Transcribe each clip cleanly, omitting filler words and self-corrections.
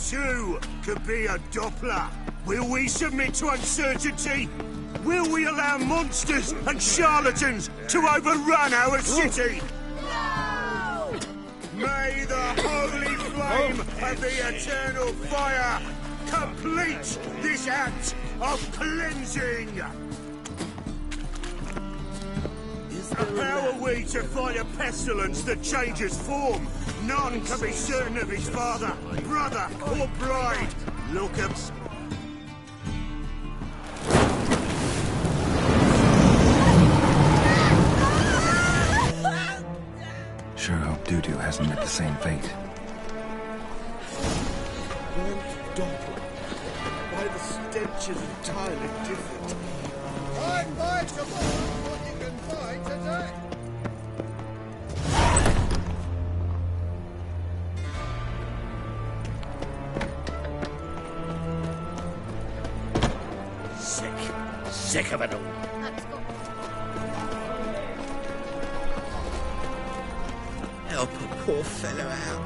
too could be a Doppler. Will we submit to uncertainty? Will we allow monsters and charlatans to overrun our city? No! May the holy flame of the eternal fire complete this act of cleansing! How are we to fight a pestilence that changes form? None can be certain of his father, brother, or bride. Look up. Sure hope Doo-Doo hasn't met the same fate. Why the stench is entirely different. Fight tomorrow what you can fight today. Sick of it all. Help a poor fellow out.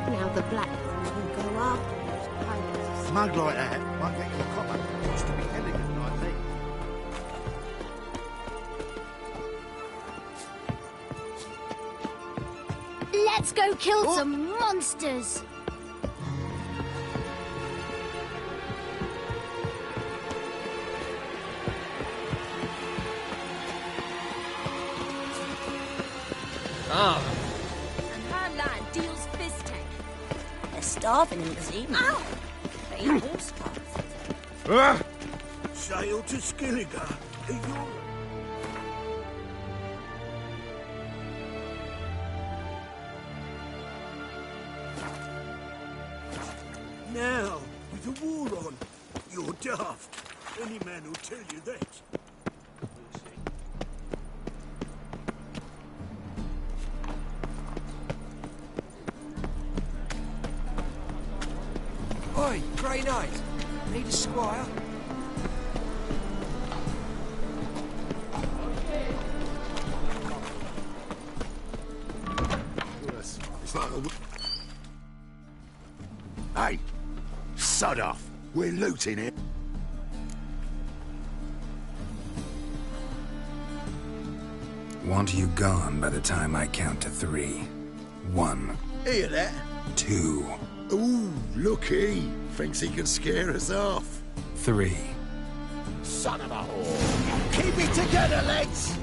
Now the black ones will go after those pirates. Smug like that might get you a copper. Wants to be elegant like me. Let's go kill some monsters! And her lad deals fist tank. They're starving in this evening. Ow! They eat horse parts. Sail to Skilliger. Now, with the war on, you're daft. Any man will tell you that. Oi, Grey Knight. Need a squire? It's like a... Hey, sod off. We're looting it. Want you gone by the time I count to 3. 1, Hear that? 2, Ooh, looky. Thinks he can scare us off. 3. Son of a whore. Keep it together, lads!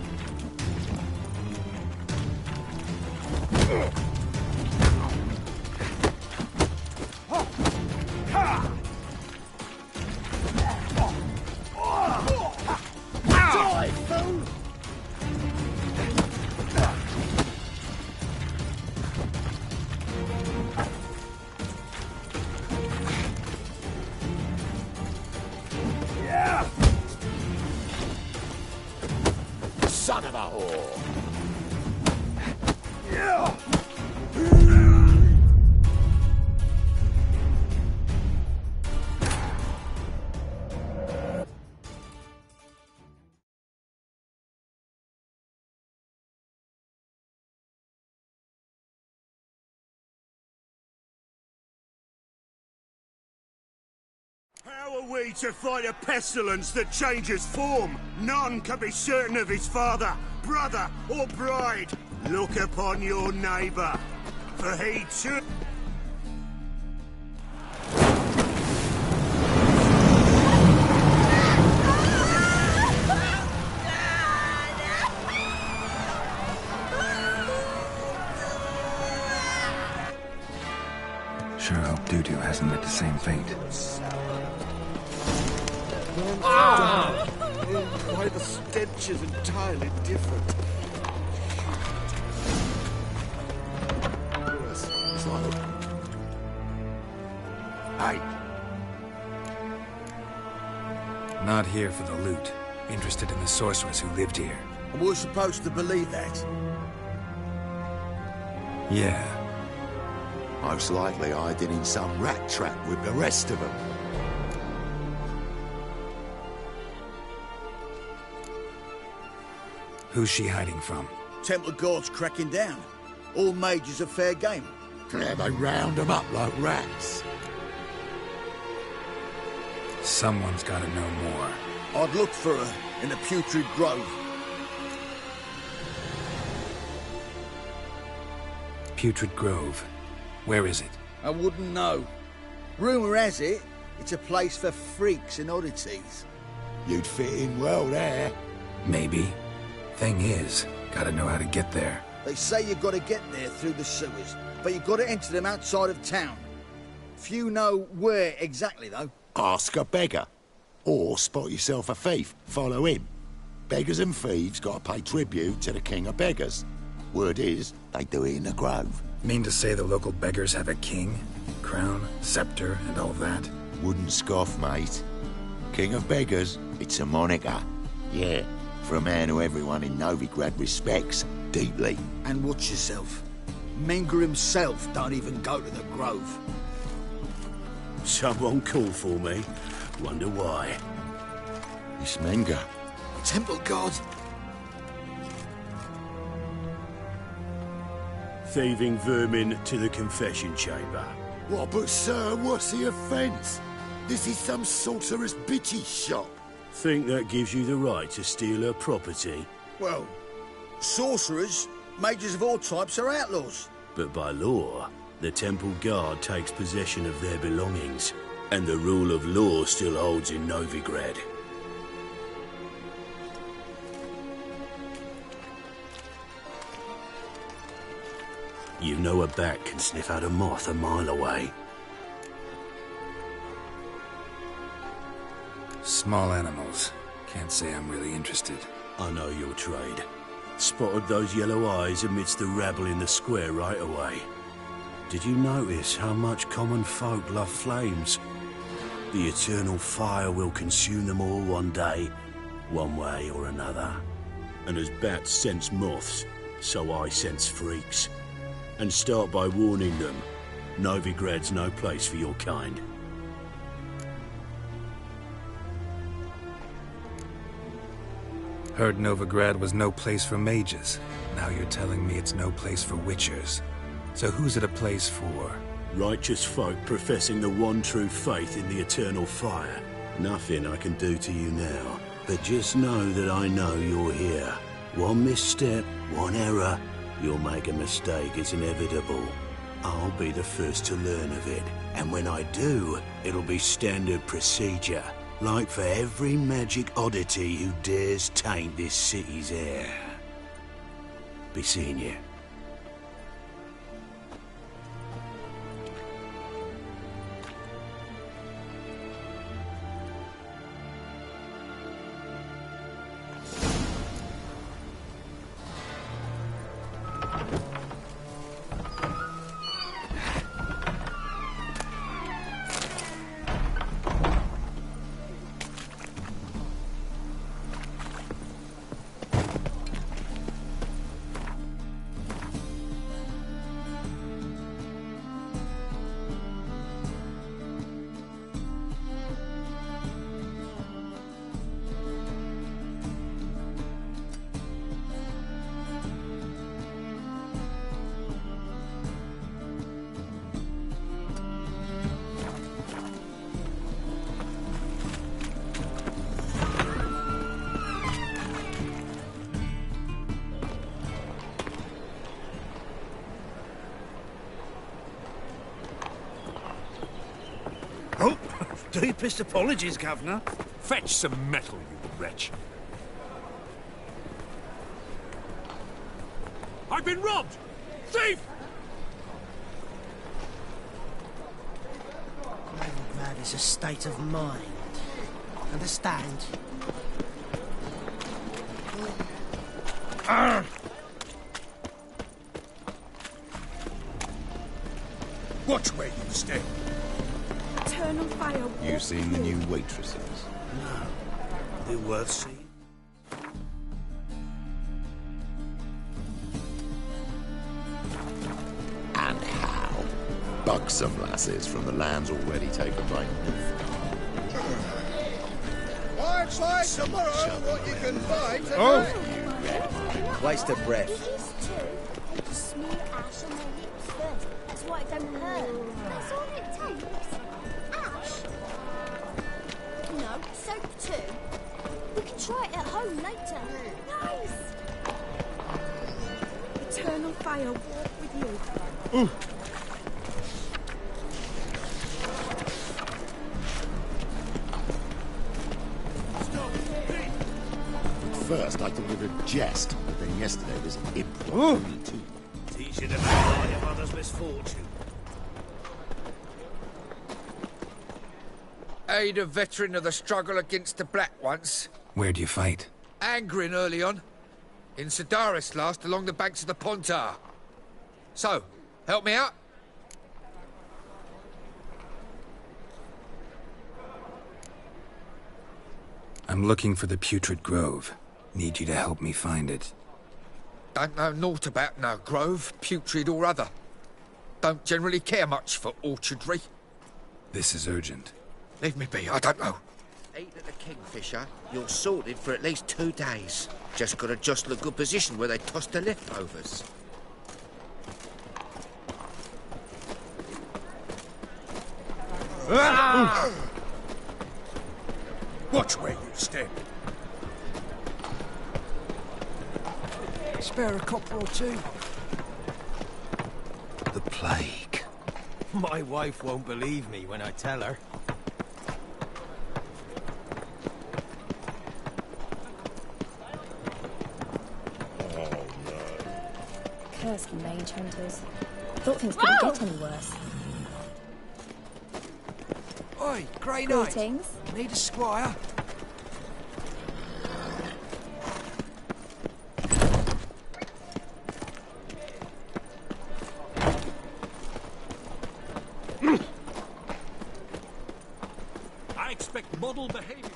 Die, fool! Son of a whore! How are we to fight a pestilence that changes form? None can be certain of his father, brother, or bride. Look upon your neighbour, for he too... Sure hope Doo-Doo hasn't met the same fate. Why the stench is entirely different. It's like a... Hey, Not here for the loot. Interested in the sorceress who lived here. And we're supposed to believe that. Yeah. most likely hiding in some rat trap with the rest of them. Who's she hiding from? Temple Guard's cracking down. All mages are fair game. Yeah, they round them up like rats. Someone's gotta know more. I'd look for her in the Putrid Grove. Putrid Grove. Where is it? I wouldn't know. Rumour has it, it's a place for freaks and oddities. You'd fit in well there. Maybe. Thing is, gotta know how to get there. They say you've got to get there through the sewers, but you've got to enter them outside of town. Few know where exactly, though. Ask a beggar. Or spot yourself a thief. Follow him. Beggars and thieves got to pay tribute to the king of beggars. Word is, they do it in the grove. Mean to say the local beggars have a king? Crown, scepter, and all that? Wouldn't scoff, mate. King of beggars, it's a moniker. Yeah, for a man who everyone in Novigrad respects deeply. And watch yourself. Menger himself don't even go to the grove. Someone called for me. Wonder why. It's Menger. Temple God. Thieving vermin to the confession chamber. What, but sir, what's the offence? This is some sorcerer's bitchy shop. Think that gives you the right to steal her property? Well, sorcerers, mages of all types are outlaws. But by law, the temple guard takes possession of their belongings, and the rule of law still holds in Novigrad. You know a bat can sniff out a moth a mile away. Small animals. Can't say I'm really interested. I know your trade. Spotted those yellow eyes amidst the rabble in the square right away. Did you notice how much common folk love flames? The eternal fire will consume them all one day, one way or another. And as bats sense moths, so I sense freaks. And start by warning them, Novigrad's no place for your kind. Heard Novigrad was no place for mages. Now you're telling me it's no place for witchers. So who's it a place for? Righteous folk professing the one true faith in the eternal fire. Nothing I can do to you now, but just know that I know you're here. One misstep, one error, you'll make a mistake, it's inevitable. I'll be the first to learn of it, and when I do, it'll be standard procedure. Like for every magic oddity who dares taint this city's air. Be seeing you. Oh, deepest apologies, Governor. Fetch some metal, you wretch. I've been robbed! Thief! Merigold is a state of mind. Understand? Watch where you stay. Eternal fire. You seen the new waitresses? No. They're worth seeing. And how? Buxom lasses from the lands already taken by I'd fight tomorrow what you can find today. Oh! Waste of breath. These two want to smear ash on their lips first. what it don't hurt. That's all it takes. Ash? No, soap too. We can try it at home later. Nice! Eternal fire walk with you. Ooh. First, I thought it a jest, but then yesterday was improv too. Teach you to bear your mother's misfortune. Aid a veteran of the struggle against the Black once. Where'd you fight? Angrin early on. In Sedaris last, along the banks of the Pontar. So, help me out? I'm looking for the Putrid Grove. Need you to help me find it. Don't know naught about no grove, putrid or other. Don't generally care much for orchardry. This is urgent. Leave me be, I don't know. Eat at the Kingfisher, you're sorted for at least 2 days. Just gotta jostle a good position where they toss the leftovers. Ah! Watch where you step. Spare a copper or two. The plague. My wife won't believe me when I tell her. Curse you mage hunters. Thought things couldn't get any worse. Oi, Grey Knight. Greetings. Need a squire? I expect model behavior.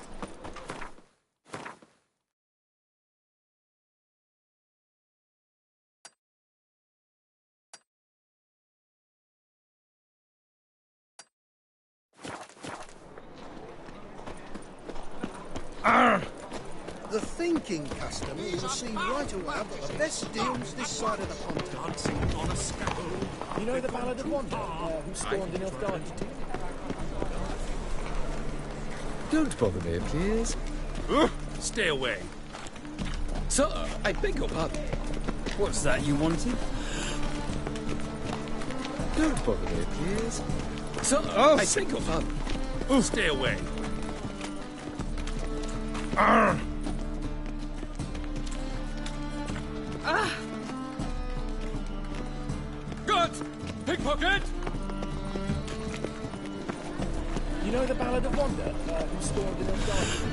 The thinking customer will see right away I've got the best deals this side of the pond. Dancing on a scaffold. You know the Ballad of Wonder, who stormed in Elfgard? Don't bother me, please. Stay away. Sir, I beg your pardon. What's that you wanted? Don't bother me, please. Sir, I beg your pardon. Stay away. Good! Pickpocket! You know the Ballad of Wonder, who stormed in Elfgard?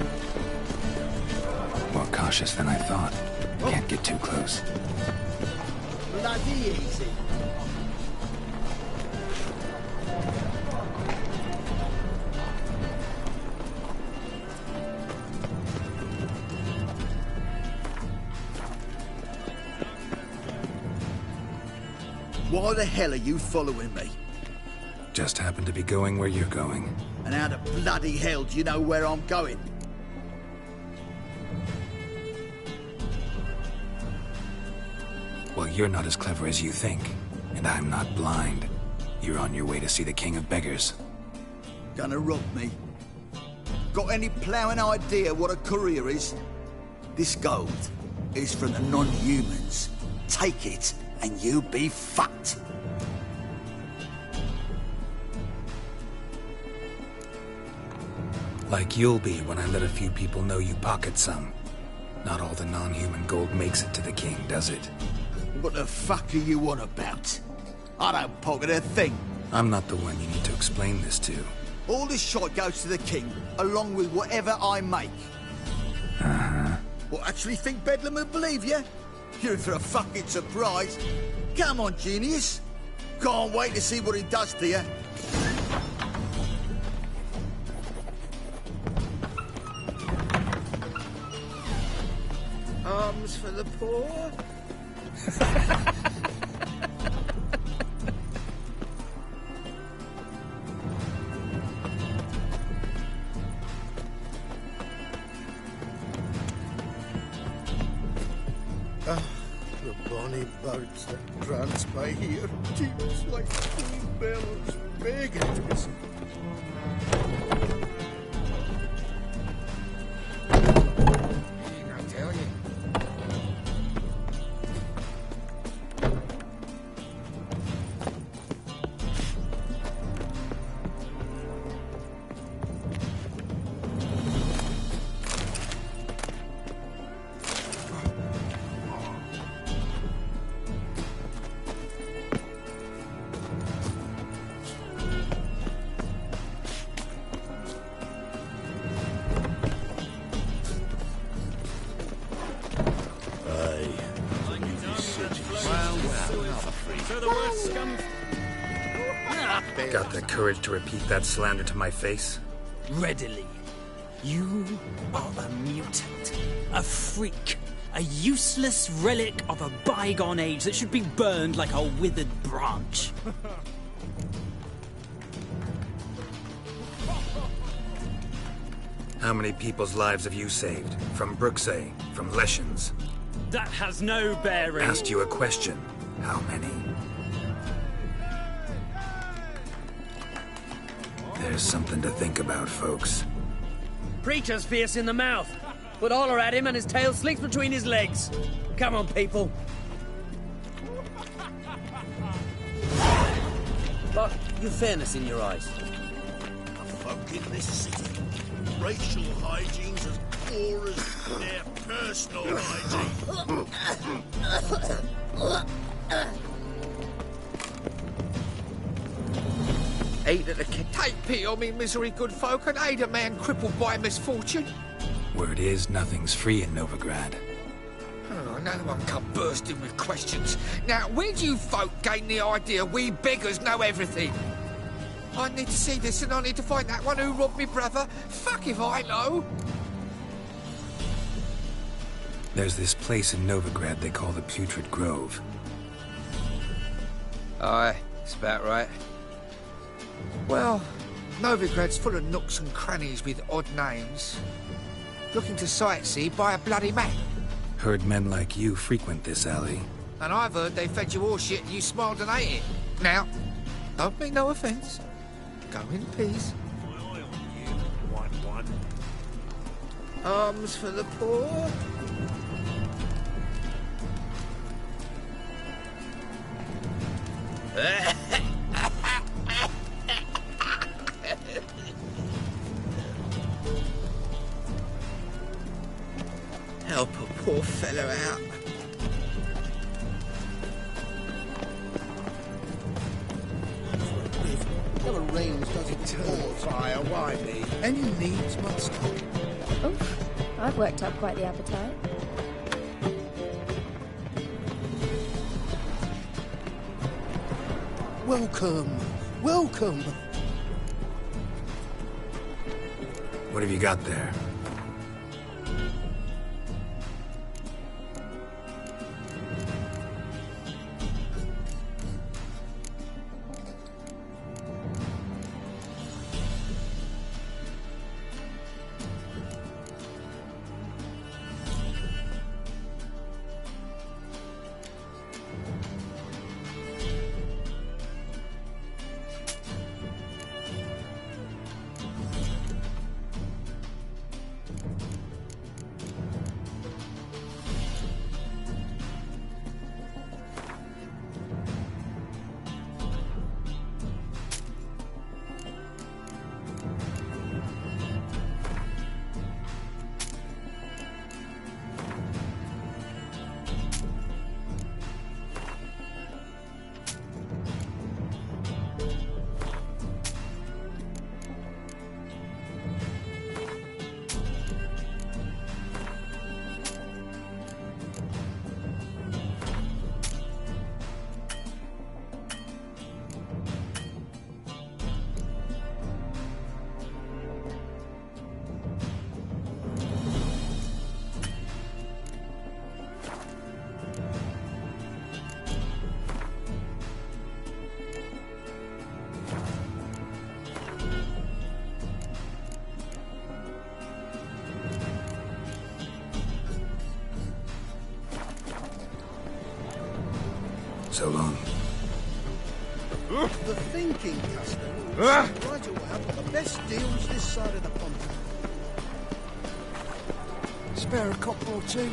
More cautious than I thought. Can't get too close. Bloody easy. Why the hell are you following me? Just happen to be going where you're going. And how the bloody hell do you know where I'm going? Well, you're not as clever as you think. And I'm not blind. You're on your way to see the King of Beggars. Gonna rob me? Got any ploughing idea what a courier is? This gold is from the non-humans. Take it, and you be fucked. Like you'll be when I let a few people know you pocket some. Not all the non-human gold makes it to the king, does it? What the fuck are you on about? I don't pocket a thing. I'm not the one you need to explain this to. All this shot goes to the king, along with whatever I make. Uh-huh. What, actually think Bedlam would believe you? You're in for a fucking surprise. Come on, genius. Can't wait to see what he does to you. Arms for the poor? The bonny boats that prance by here, keeps like Bill's big at this. I tell you. Got the courage to repeat that slander to my face? Readily. You are a mutant, a freak, a useless relic of a bygone age that should be burned like a withered branch. How many people's lives have you saved? From Bruxay, from Leshens? That has no bearing. Asked you a question. How many? There's something to think about, folks. Preacher's fierce in the mouth, but holler at him and his tail slinks between his legs. Come on, people. But you've fairness in your eyes. The folk in this city, racial hygiene's as poor as their personal hygiene. Ain't that the king? Take pity on me, misery, good folk, and aid a man crippled by misfortune. Word is, nothing's free in Novigrad. Oh, no one come bursting with questions. Now, where do you folk gain the idea we beggars know everything? I need to see this, and I need to find that one who robbed me brother. Fuck if I know. There's this place in Novigrad they call the Putrid Grove. Aye, it's about right. Well, Novigrad's full of nooks and crannies with odd names. Looking to sightsee by a bloody map. Heard men like you frequent this alley. And I've heard they fed you all shit and you smiled and ate it. Now, don't mean no offence. Go in peace. Arms for the poor. Help a poor fellow out. Never rains, does it? Tall fire, why me? Any needs must come. Oof, I've worked up quite the appetite. Welcome, welcome. What have you got there? So long. The thinking, Custer. Right away, I've got the best deals this side of the pond. Spare a copper or two.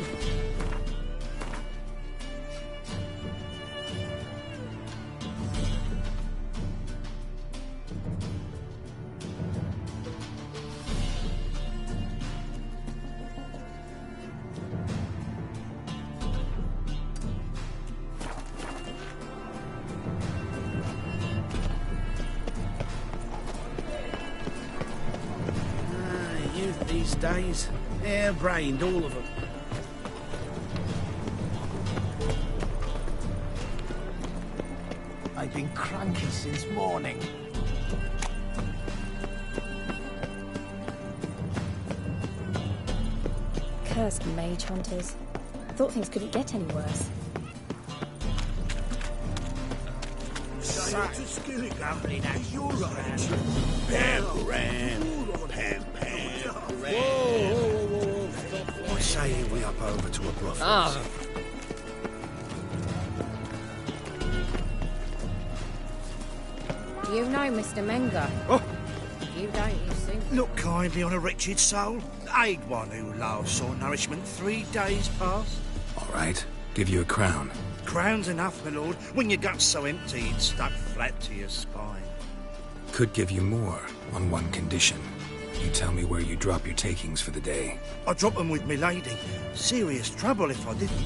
These days, hair-brained, all of them. I've been cranky since morning. Cursed mage hunters. Thought things couldn't get any worse. Such a skilly Lovely natural. You're right. I say we up over to a brothel. Ah. Do you know Mr. Menger? Oh. You don't, you see. Look kindly on a wretched soul. Aid one who loves sore nourishment 3 days past. All right, give you a crown. Crown's enough, my lord, when your gut's so empty it's stuck flat to your spine. Could give you more, on one condition. You tell me where you drop your takings for the day. I drop them with me lady. Serious trouble if I didn't.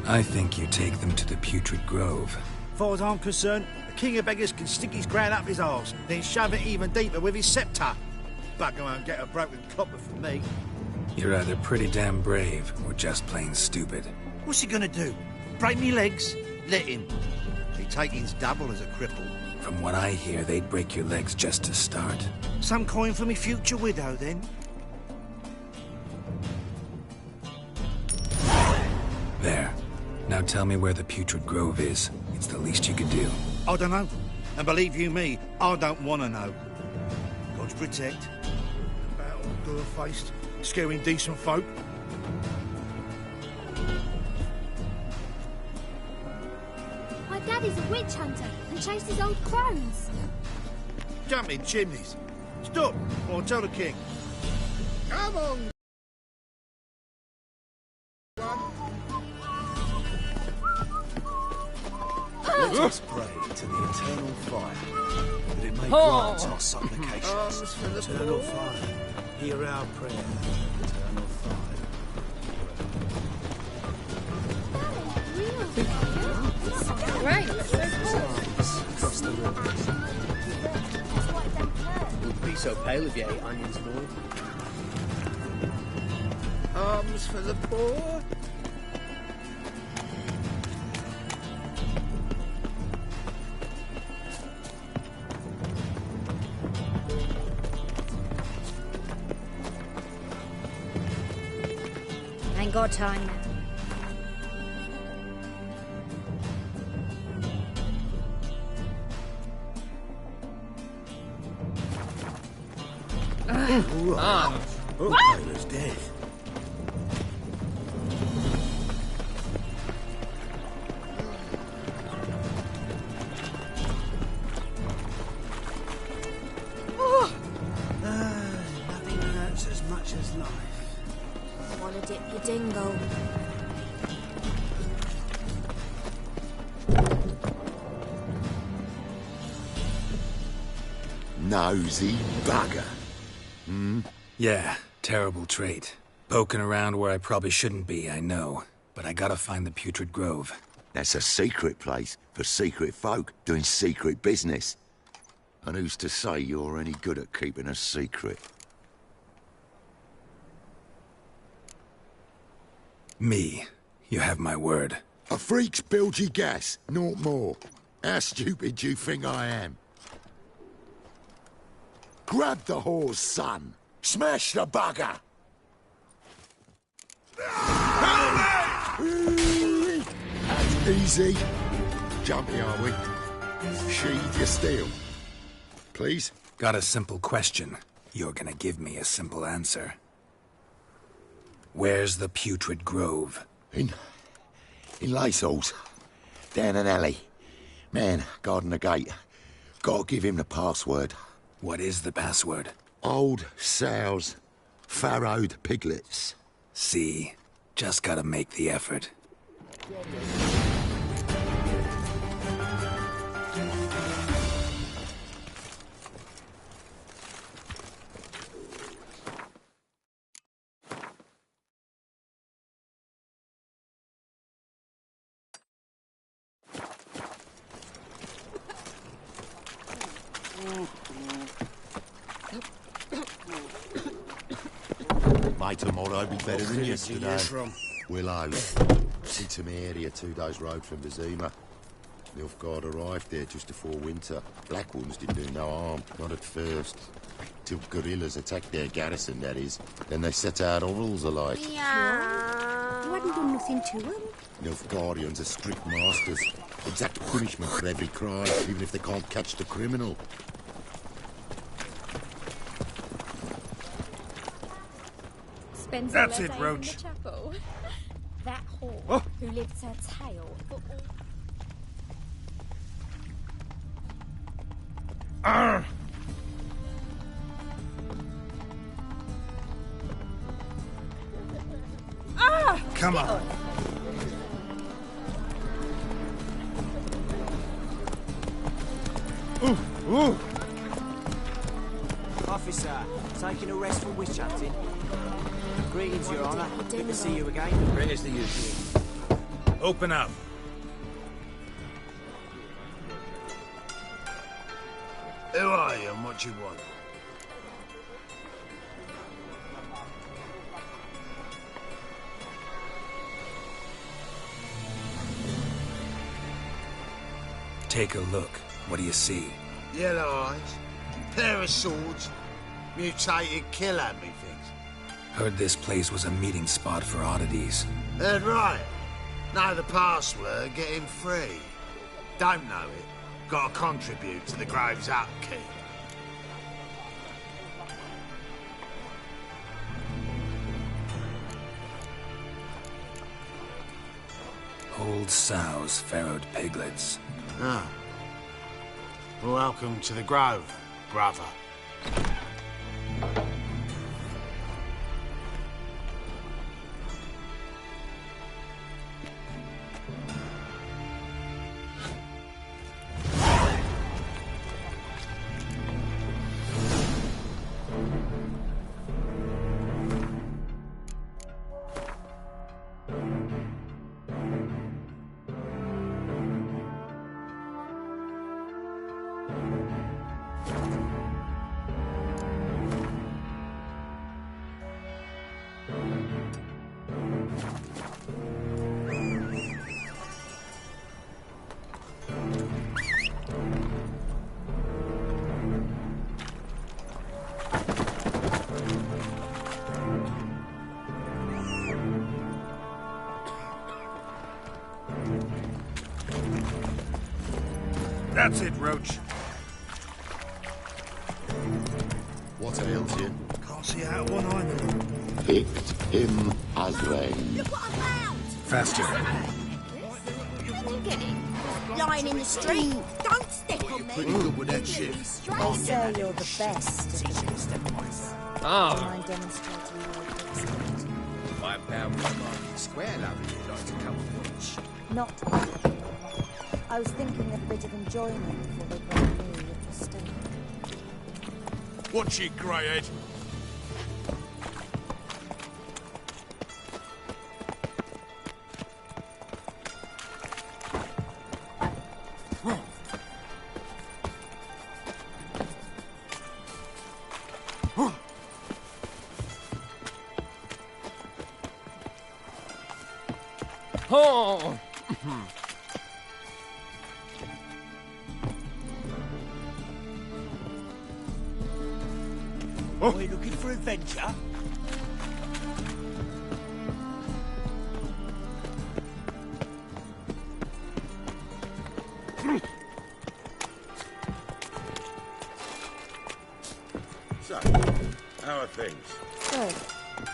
I think you take them to the Putrid Grove. Far as I'm concerned, the king of beggars can stick his crown up his arse, then shove it even deeper with his sceptre. Bugger won't get a broken copper from me. You're either pretty damn brave, or just plain stupid. What's he gonna do? Break me legs? Let him. He taking's double as a cripple. From what I hear, they'd break your legs just to start. Some coin for me future widow, then? There. Now tell me where the Putrid Grove is. It's the least you could do. I don't know. And believe you me, I don't want to know. God protect. About all door-faced, scaring decent folk. My daddy's a witch hunter and chases old crones. Jumping chimneys. Stop, or I'll tell the king. Come on! Let us pray to the eternal fire, that it may grant our supplications. Eternal fire, hear our prayer. Eternal fire. Great. Across the rivers. Wouldn't be so pale if you ate onions, boy. Alms for the poor. Ain't got time now. Taylor's dead. Nothing hurts as much as life. Wanna dip your dingle? Nosy bugger. Yeah, terrible trait. Poking around where I probably shouldn't be, I know. But I gotta find the Putrid Grove. That's a secret place for secret folk doing secret business. And who's to say you're any good at keeping a secret? Me. You have my word. A freak's bilgy gas, naught more. How stupid do you think I am? Grab the whore's son. Smash the bugger! That's easy. Jumpy, are we? Sheathe your steel. Please? Got a simple question. You're gonna give me a simple answer. Where's the Putrid Grove? In Lacehalls. Down an alley. Man, guarding the gate. Gotta give him the password. What is the password? Old sows. Farrowed piglets. See? Just gotta make the effort. May tomorrow be better than yesterday. From? Willows. It's an area 2 days' road from Vizima. Nilfgaard arrived there just before winter. Black Ones didn't do no harm, not at first. Till guerrillas attacked their garrison, that is. Then they set out all rules alike. Yeah. You hadn't done nothing to them. Nilfgaardians are strict masters. Exact punishment for every crime, even if they can't catch the criminal. Spends That's all it, her days Roach. in the chapel. That whore Oh. who lifts her tail for all... Arr! Ah! Come on. Ooh. Officer, taking a rest from witch hunting. Greetings, Your Honour. Good to see you again. Great as the usual. Open up. Who are you and what you want? Take a look. What do you see? Yellow eyes, pair of swords, mutated killer, methinks. Heard this place was a meeting spot for oddities. Heard right. Know the password, get him free. Don't know it, gotta contribute to the Grove's upkeep. Old sows, farrowed piglets. Ah. Welcome to the Grove, brother. That's it, Roach. What ails you? Can't see out one eye, man. Picked him as rain. Faster. Lying in the street. Don't step on me. Pretty good with that shit. They say you're the best at the best. Ah. Do you mind demonstrating your expert? £5 market square, lovely. You'd like to come and watch. Not. I was thinking of a bit of enjoyment before they brought me with the stone. Watch it, greyhead. Oh! Are we looking for adventure? So, how are things? Good.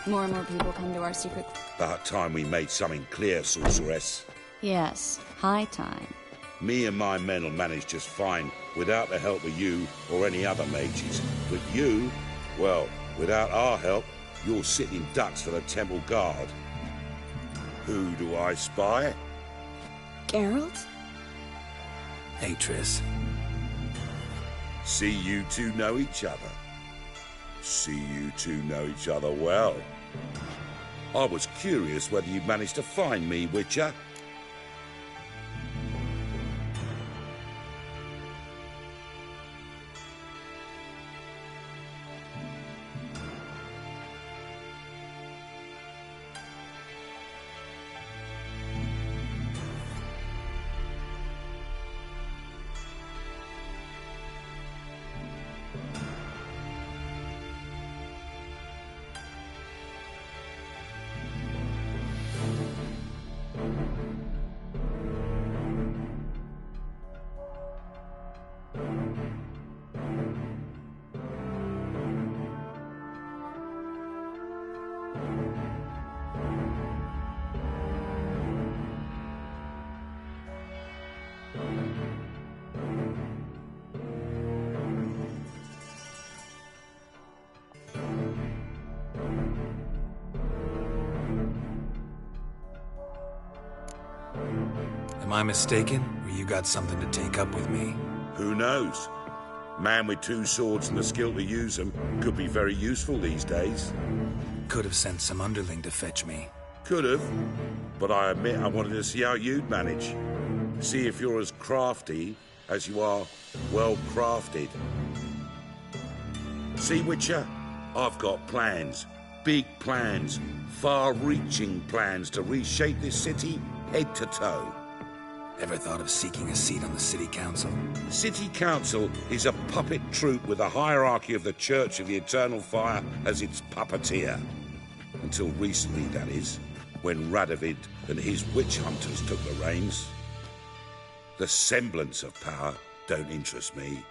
More and more people come to our secret... About time we made something clear, sorceress. Yes, high time. Me and my men will manage just fine, without the help of you or any other mages. But you, well, without our help, you're sitting ducks for the temple guard. Who do I spy? Geralt? Hey, Triss. See you two know each other. See you two know each other well. I was curious whether you'd managed to find me, Witcher. Am I mistaken, or you got something to take up with me? Who knows? Man with two swords and the skill to use them could be very useful these days. Could have sent some underling to fetch me. Could have, but I admit I wanted to see how you'd manage. See if you're as crafty as you are well-crafted. See, Witcher? I've got plans. Big plans. Far-reaching plans to reshape this city head to toe. Ever thought of seeking a seat on the city council? City council is a puppet troupe with a hierarchy of the Church of the Eternal Fire as its puppeteer. Until recently, that is, when Radovid and his witch hunters took the reins. The semblance of power don't interest me.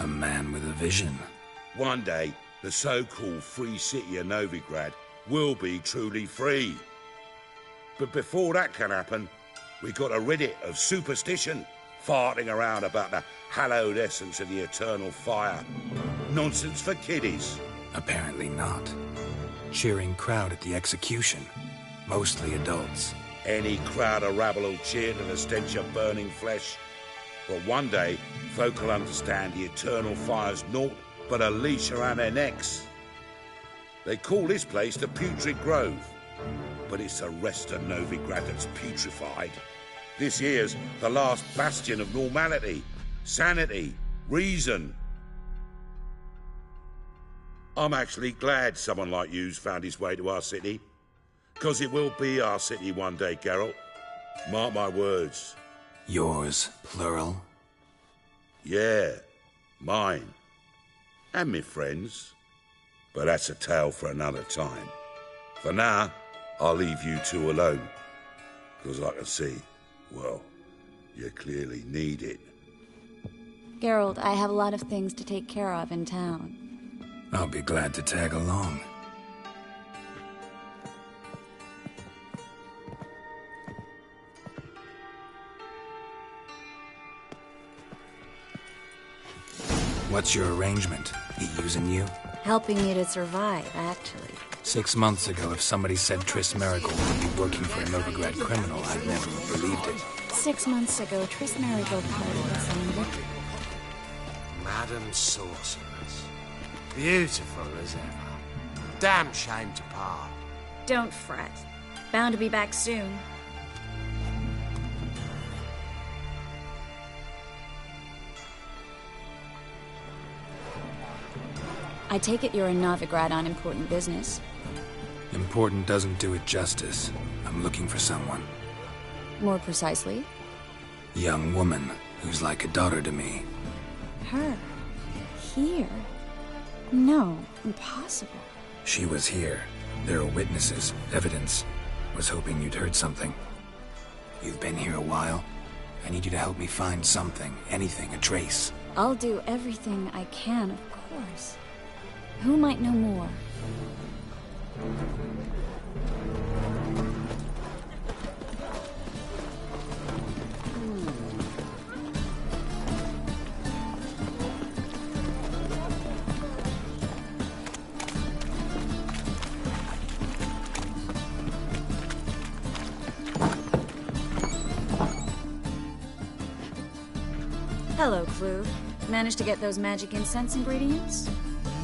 A man with a vision. One day, the so-called free city of Novigrad will be truly free. But before that can happen, we got to rid it of superstition, farting around about the hallowed essence of the eternal fire. Nonsense for kiddies. Apparently not. Cheering crowd at the execution. Mostly adults. Any crowd of rabble will cheer to the stench of burning flesh. But one day, folk will understand the eternal fire's naught but a leash around their necks. They call this place the Putrid Grove, but it's the rest of Novigrad that's putrefied. This here's the last bastion of normality, sanity, reason. I'm actually glad someone like you's found his way to our city, because it will be our city one day, Geralt. Mark my words. Yours, plural? Yeah, mine. And me friends. But that's a tale for another time. For now, I'll leave you two alone. Because I can see, well, you clearly need it. Geralt, I have a lot of things to take care of in town. I'll be glad to tag along. What's your arrangement? He using you? Helping you to survive, actually. 6 months ago, if somebody said Triss Merigold would be working for a Novigrad criminal, I'd never have believed it. 6 months ago, Triss Merigold parted us on victory. Madam Sorceress. Beautiful as ever. Damn shame to part. Don't fret. Bound to be back soon. I take it you're in Novigrad on important business. Important doesn't do it justice. I'm looking for someone. More precisely? Young woman who's like a daughter to me. Her? Here? No, impossible. She was here. There are witnesses, evidence. Was hoping you'd heard something. You've been here a while? I need you to help me find something, anything, a trace. I'll do everything I can, of course. Who might know more? Hello, Clue. Managed to get those magic incense ingredients?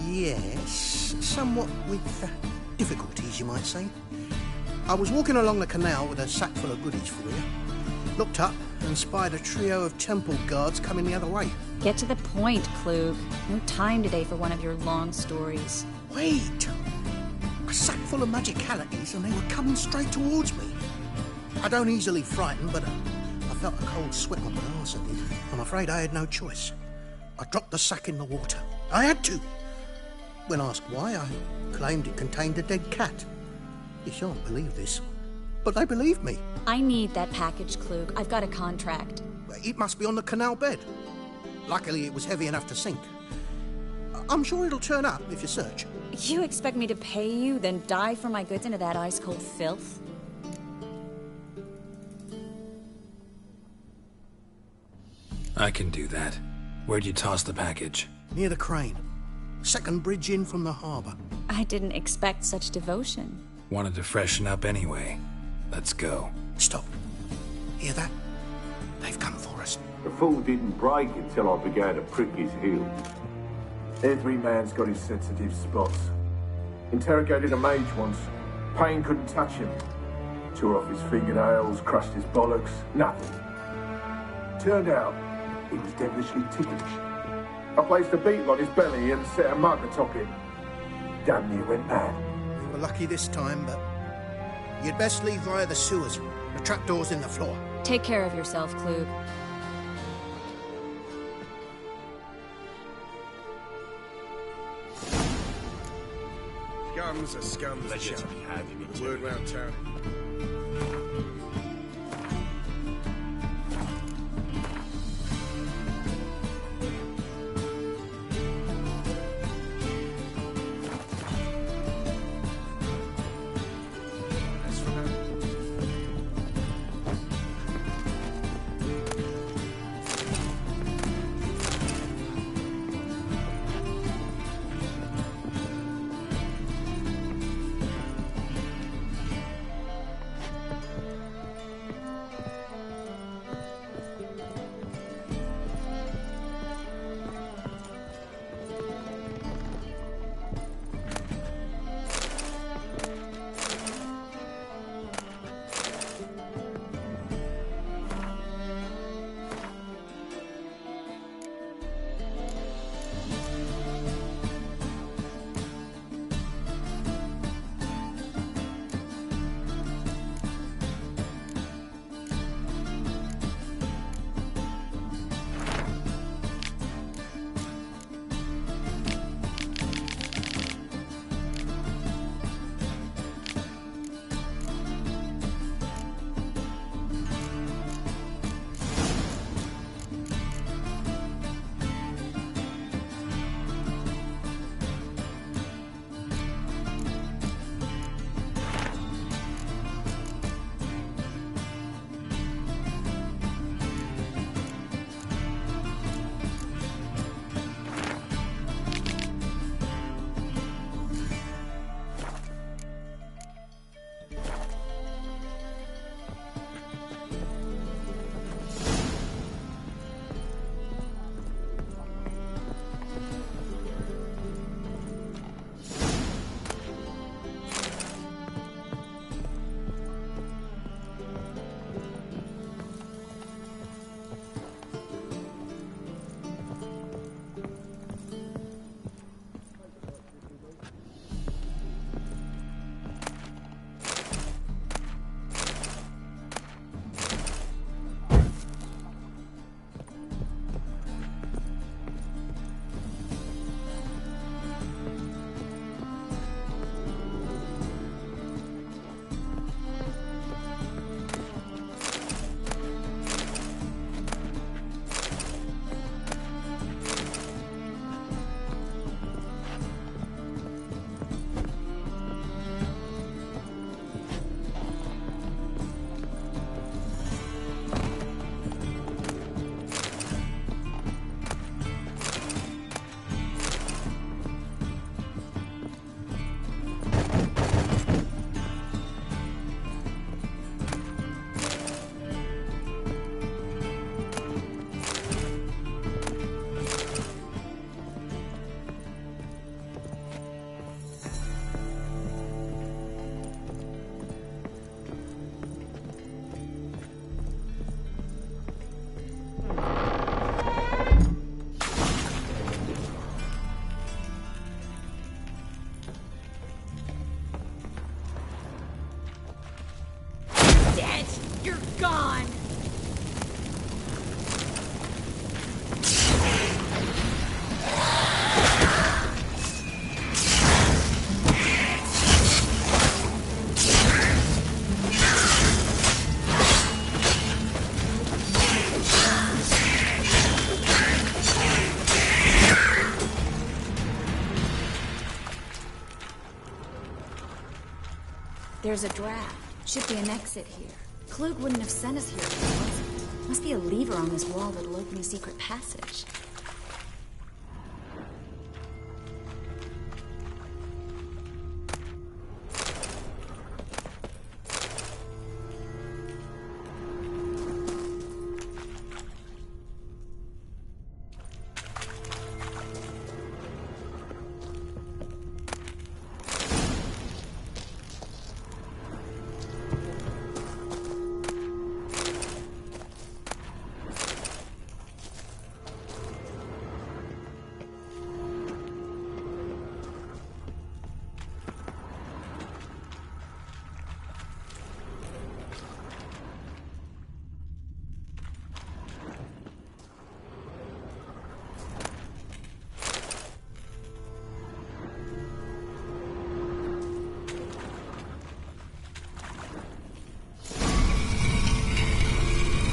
Yes, somewhat with difficulties, you might say. I was walking along the canal with a sack full of goodies for you. Looked up and spied a trio of temple guards coming the other way. Get to the point, Klug. No time today for one of your long stories. Wait! A sack full of magicalities and they were coming straight towards me. I don't easily frighten, but I felt a cold sweat on my arse, I did. I'm afraid I had no choice. I dropped the sack in the water. I had to. When asked why, I claimed it contained a dead cat. You shan't believe this, but they believed me. I need that package, Klug. I've got a contract. It must be on the canal bed. Luckily, it was heavy enough to sink. I'm sure it'll turn up if you search. You expect me to pay you, then dive for my goods into that ice-cold filth? I can do that. Where'd you toss the package? Near the crane. Second bridge in from the harbour. I didn't expect such devotion. Wanted to freshen up anyway. Let's go. Stop. Hear that? They've come for us. The fool didn't break until I began to prick his heels. Every man's got his sensitive spots. Interrogated a mage once. Pain couldn't touch him. Tore off his fingernails, crushed his bollocks. Nothing. Turned out, he was devilishly ticklish. I placed a beetle on his belly and set a mug atop him. Damn near went mad. We were lucky this time, but you'd best leave via the sewers. The trapdoor's in the floor. Take care of yourself, Klug. Scums are scums. Pleasure to be had in The word round town. There's a draft. Should be an exit here. Klug wouldn't have sent us here if there wasn't. Must be a lever on this wall that'll open a secret passage.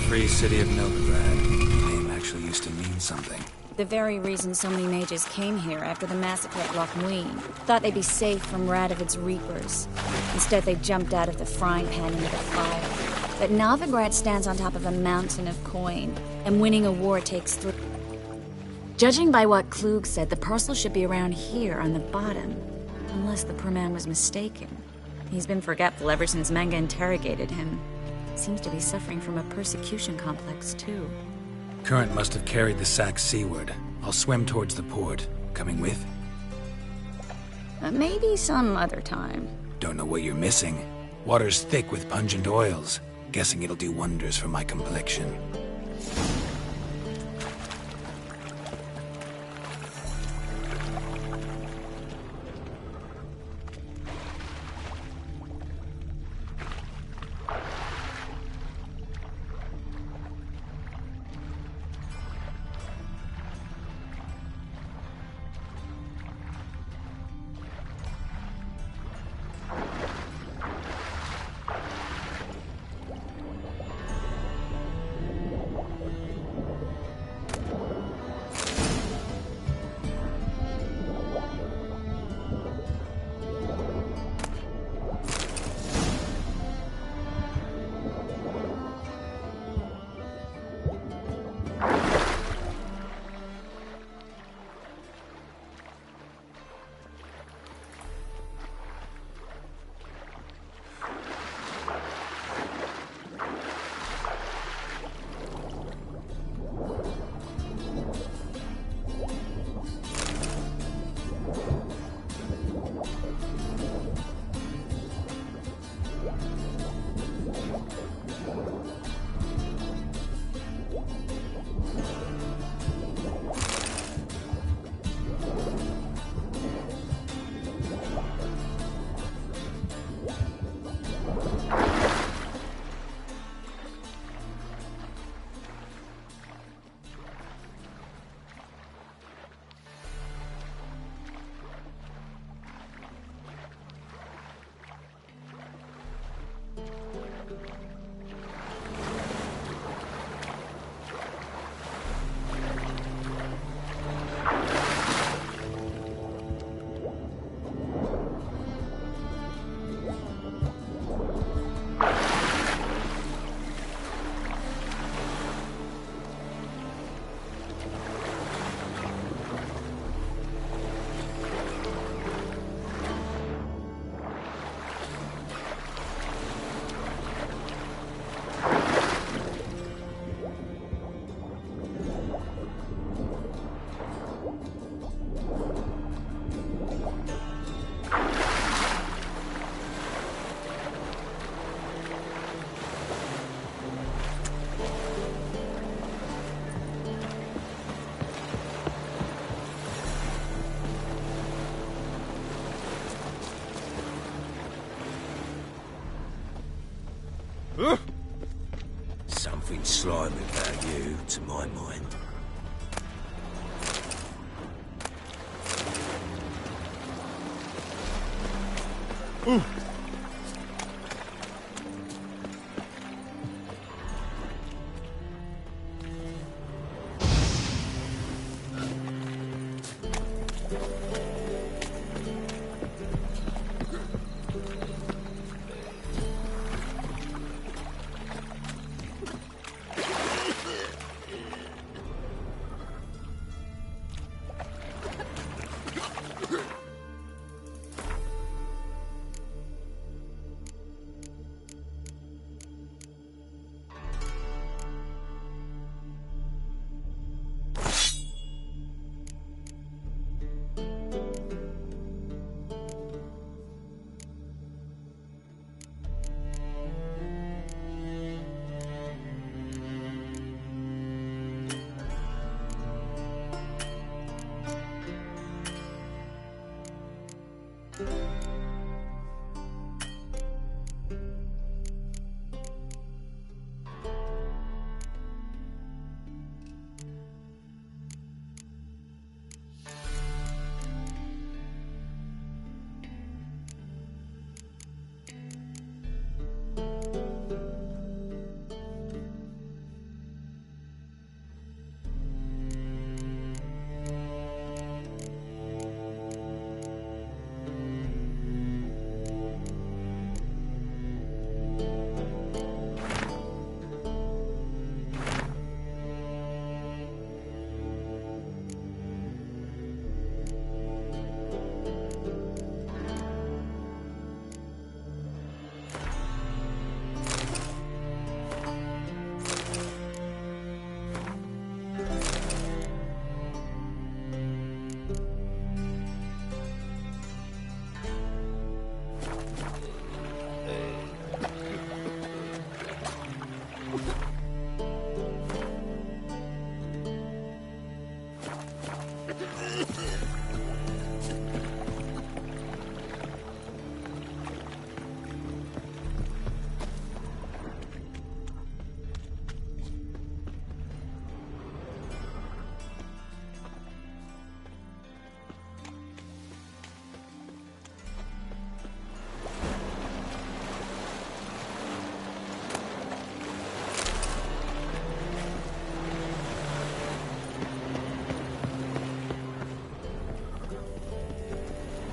Free city of Novigrad. The name actually used to mean something. The very reason so many mages came here after the massacre at Loch Muin. Thought they'd be safe from Radovid's reapers. Instead, they jumped out of the frying pan into the fire. But Novigrad stands on top of a mountain of coin, and winning a war takes 3. Judging by what Klug said, the parcel should be around here on the bottom. Unless the poor man was mistaken. He's been forgetful ever since Manga interrogated him. Seems to be suffering from a persecution complex, too. Current must have carried the sack seaward. I'll swim towards the port. Coming with? Maybe some other time. Don't know what you're missing. Water's thick with pungent oils. Guessing it'll do wonders for my complexion. Something slimy about you, to my mind.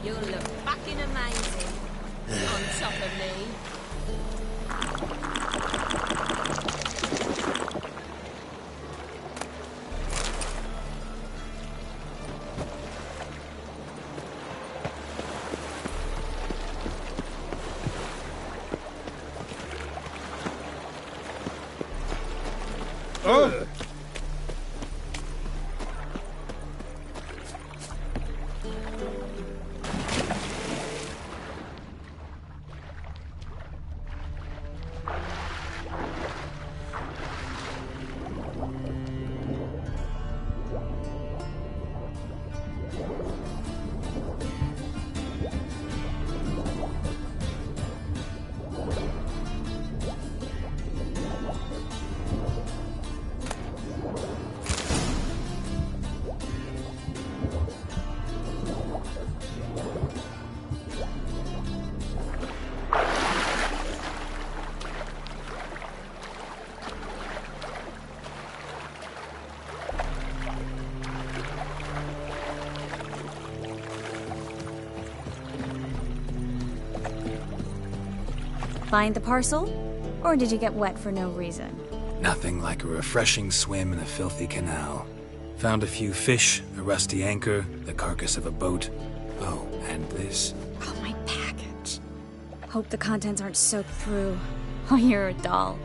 You'll look fucking amazing on top of me. Oh! Find the parcel? Or did you get wet for no reason? Nothing like a refreshing swim in a filthy canal. Found a few fish, a rusty anchor, the carcass of a boat. Oh, and this. Oh, my package. Hope the contents aren't soaked through. Oh, you're a doll.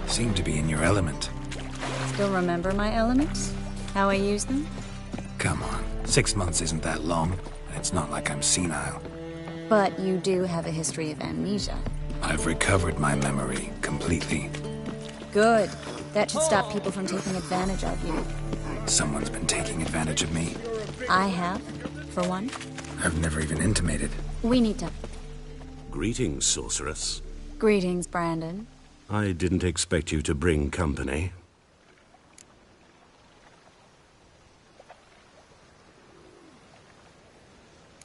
Seem to be in your element. Still remember my elements? How I use them? Come on, 6 months isn't that long. It's not like I'm senile. But you do have a history of amnesia. I've recovered my memory completely. Good. That should stop people from taking advantage of you. Someone's been taking advantage of me. I have, for one. I've never even intimated. We need to... Greetings, sorceress. Greetings, Brandon. I didn't expect you to bring company.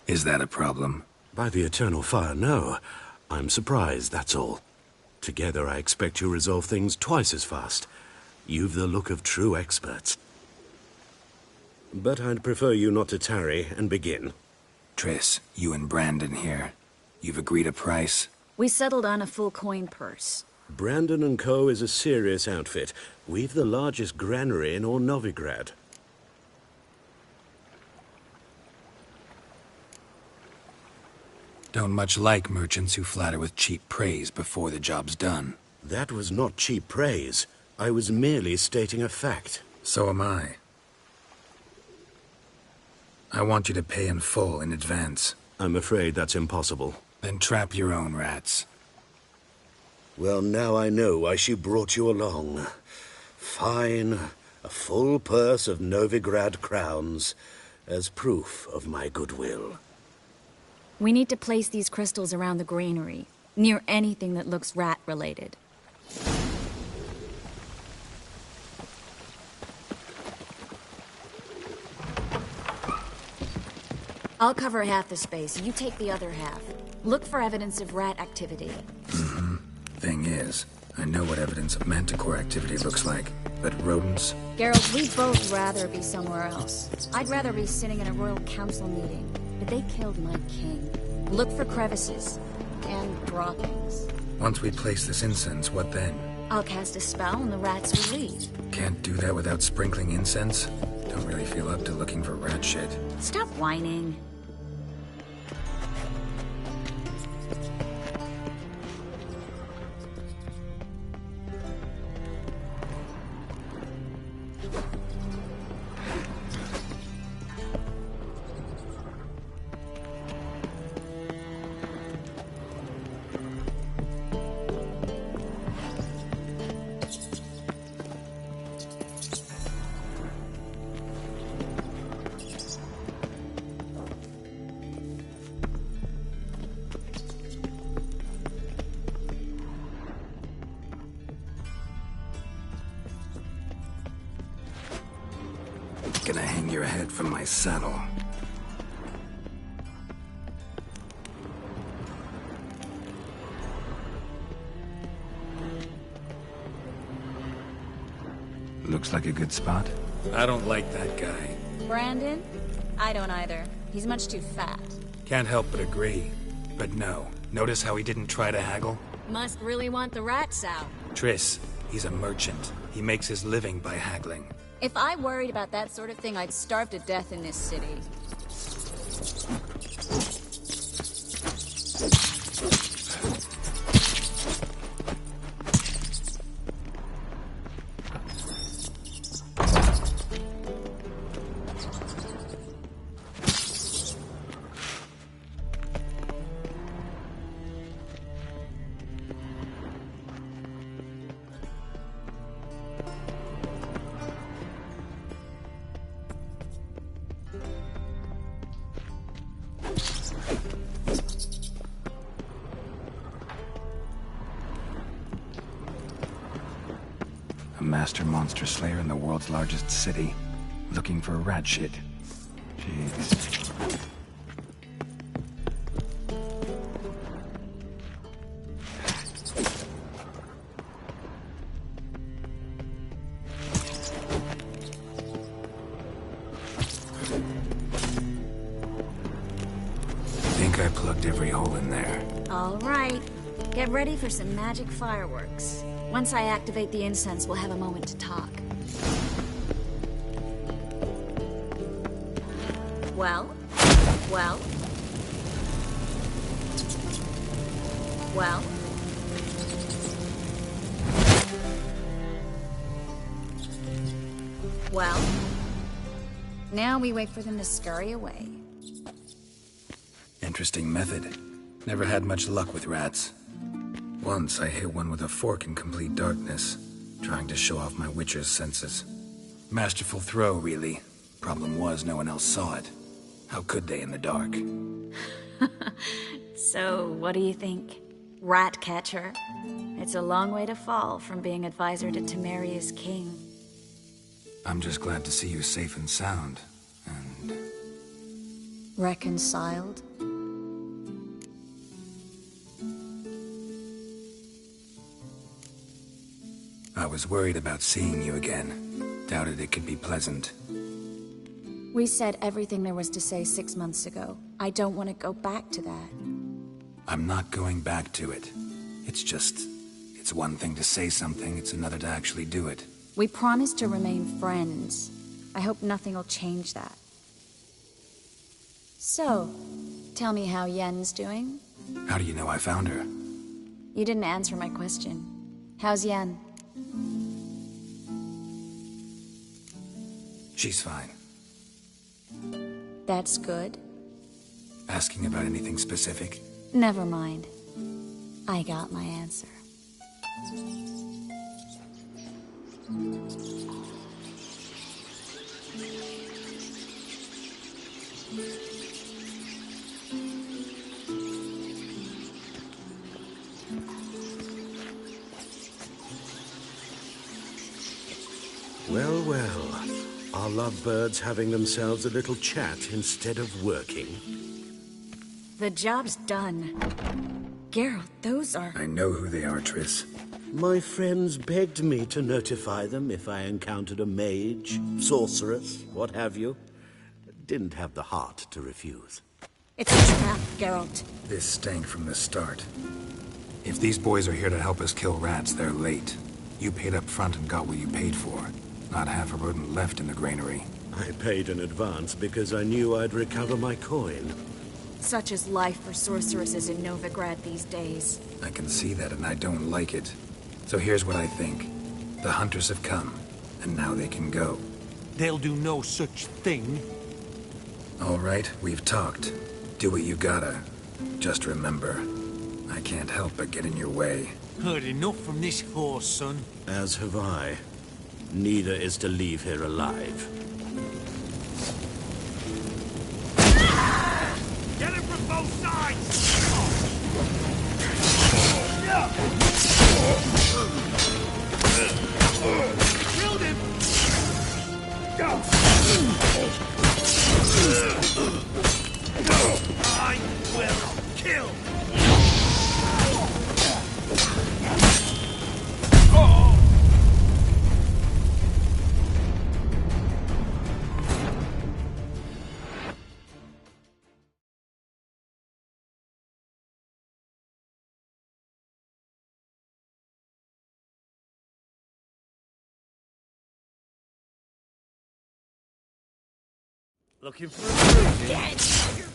Is that a problem? By the eternal fire, no. I'm surprised, that's all. Together I expect you resolve things twice as fast. You've the look of true experts. But I'd prefer you not to tarry and begin. Triss, you and Brandon here. You've agreed a price? We settled on a full coin purse. Brandon & Co. is a serious outfit. We've the largest granary in all Novigrad. Don't much like merchants who flatter with cheap praise before the job's done. That was not cheap praise. I was merely stating a fact. So am I. I want you to pay in full in advance. I'm afraid that's impossible. Then trap your own rats. Well, now I know why she brought you along. Fine. A full purse of Novigrad crowns as proof of my goodwill. We need to place these crystals around the granary, near anything that looks rat-related. I'll cover half the space, you take the other half. Look for evidence of rat activity. Mm-hmm. Thing is, I know what evidence of manticore activity looks like, but rodents? Geralt, we'd both rather be somewhere else. I'd rather be sitting in a royal council meeting, but they killed my king. Look for crevices and droppings. Once we place this incense, what then? I'll cast a spell and the rats will leave. Can't do that without sprinkling incense? Don't really feel up to looking for rat shit. Stop whining. gonna hang your head from my saddle. Looks like a good spot. I don't like that guy. Brandon? I don't either. He's much too fat. Can't help but agree. But no. Notice how he didn't try to haggle? Must really want the rats out. Triss, he's a merchant. He makes his living by haggling. If I worried about that sort of thing, I'd starve to death in this city. A master monster slayer in the world's largest city, looking for rat shit. Jeez. Think I plugged every hole in there. All right. Get ready for some magic fireworks. Once I activate the incense, we'll have a moment to talk. Well? Well? Well? Well? Now we wait for them to scurry away. Interesting method. Never had much luck with rats. Once I hit one with a fork in complete darkness, trying to show off my witcher's senses. Masterful throw, really. Problem was, no one else saw it. How could they in the dark? So, what do you think? Rat catcher? It's a long way to fall from being advisor to Temeria's king. I'm just glad to see you safe and sound, and... Reconciled? I was worried about seeing you again. Doubted it could be pleasant. We said everything there was to say 6 months ago. I don't want to go back to that. I'm not going back to it. It's one thing to say something, it's another to actually do it. We promised to remain friends. I hope nothing will change that. So, tell me how Yen's doing? How do you know I found her? You didn't answer my question. How's Yen? She's fine. That's good. Asking about anything specific? Never mind. I got my answer. Well, well. Are lovebirds having themselves a little chat instead of working? The job's done. Geralt, those are... I know who they are, Triss. My friends begged me to notify them if I encountered a mage, sorceress, what have you. Didn't have the heart to refuse. It's a trap, Geralt. This stank from the start. If these boys are here to help us kill rats, they're late. You paid up front and got what you paid for. Not half a rodent left in the granary. I paid in advance because I knew I'd recover my coin. Such is life for sorceresses in Novigrad these days. I can see that, and I don't like it. So here's what I think. The hunters have come, and now they can go. They'll do no such thing. All right, we've talked. Do what you gotta. Just remember, I can't help but get in your way. Heard enough from this horse, son. As have I. Neither is to leave here alive. Get him from both sides! Killed him! Looking for a